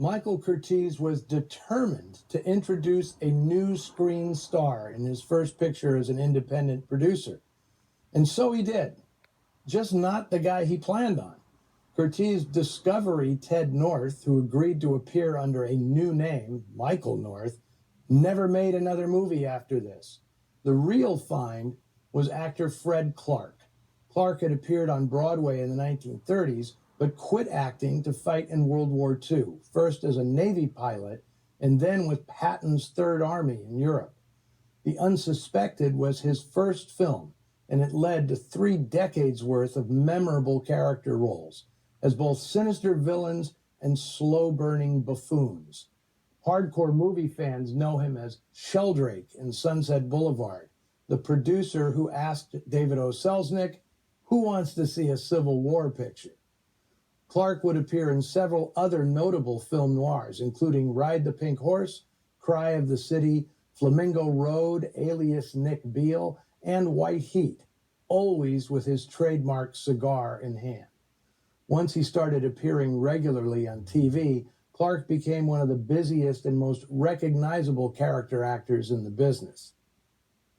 Michael Curtiz was determined to introduce a new screen star in his first picture as an independent producer. And so he did, just not the guy he planned on. Curtiz's discovery, Ted North, who agreed to appear under a new name, Michael North, never made another movie after this. The real find was actor Fred Clark. Clark had appeared on Broadway in the 1930s, but quit acting to fight in World War II, first as a Navy pilot and then with Patton's Third Army in Europe. The Unsuspected was his first film, and it led to 3 decades worth of memorable character roles as both sinister villains and slow-burning buffoons. Hardcore movie fans know him as Sheldrake in Sunset Boulevard, the producer who asked David O. Selznick, "Who wants to see a Civil War picture?" Clark would appear in several other notable film noirs, including Ride the Pink Horse, Cry of the City, Flamingo Road, alias Nick Beale, and White Heat, always with his trademark cigar in hand. Once he started appearing regularly on TV, Clark became one of the busiest and most recognizable character actors in the business.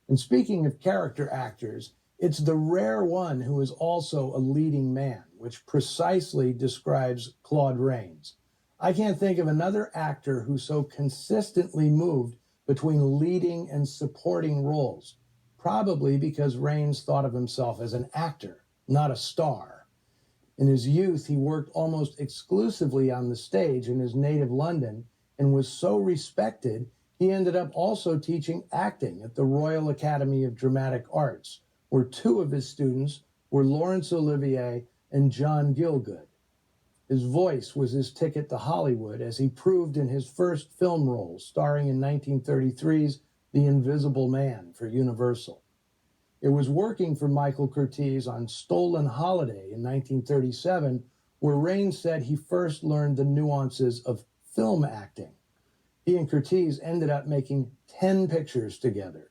And speaking of character actors, it's the rare one who is also a leading man, which precisely describes Claude Rains. I can't think of another actor who so consistently moved between leading and supporting roles, probably because Rains thought of himself as an actor, not a star. In his youth, he worked almost exclusively on the stage in his native London and was so respected, he ended up also teaching acting at the Royal Academy of Dramatic Arts, where 2 of his students were Laurence Olivier and John Gielgud. His voice was his ticket to Hollywood, as he proved in his first film role, starring in 1933's The Invisible Man for Universal. It was working for Michael Curtiz on Stolen Holiday in 1937, where Rains said he first learned the nuances of film acting. He and Curtiz ended up making 10 pictures together.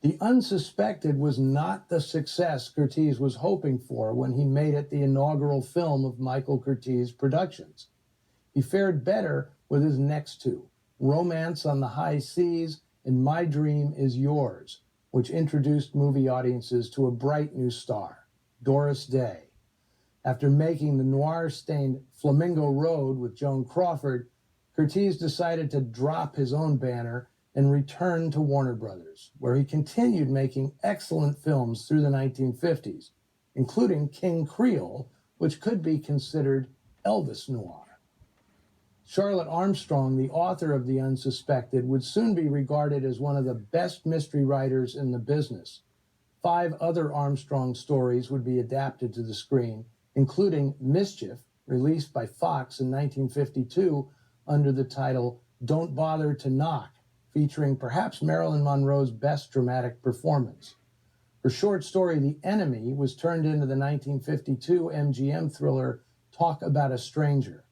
The Unsuspected was not the success Curtiz was hoping for when he made it the inaugural film of Michael Curtiz Productions. He fared better with his next 2, Romance on the High Seas and My Dream Is Yours, which introduced movie audiences to a bright new star, Doris Day. After making the noir-stained Flamingo Road with Joan Crawford, Curtiz decided to drop his own banner and returned to Warner Brothers, where he continued making excellent films through the 1950s, including King Creole, which could be considered Elvis noir. Charlotte Armstrong, the author of The Unsuspected, would soon be regarded as one of the best mystery writers in the business. 5 other Armstrong stories would be adapted to the screen, including Mischief, released by Fox in 1952 under the title Don't Bother to Knock, featuring perhaps Marilyn Monroe's best dramatic performance. Her short story, The Enemy, was turned into the 1952 MGM thriller Talk About a Stranger.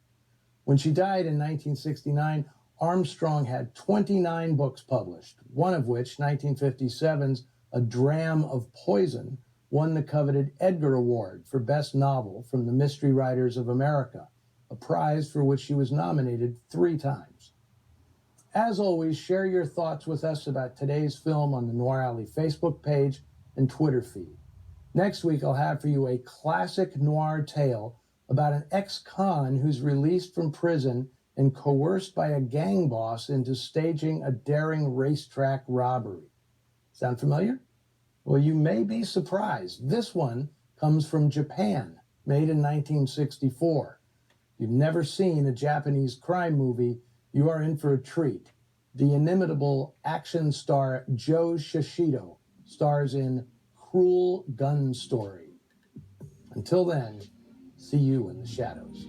When she died in 1969, Armstrong had 29 books published, one of which, 1957's A Dram of Poison, won the coveted Edgar Award for Best Novel from the Mystery Writers of America, a prize for which she was nominated 3 times. As always, share your thoughts with us about today's film on the Noir Alley Facebook page and Twitter feed. Next week, I'll have for you a classic noir tale about an ex-con who's released from prison and coerced by a gang boss into staging a daring racetrack robbery. Sound familiar? Well, you may be surprised. This one comes from Japan, made in 1964. If you've never seen a Japanese crime movie, you are in for a treat. The inimitable action star Joe Shishido stars in Cruel Gun Story. Until then, see you in the shadows.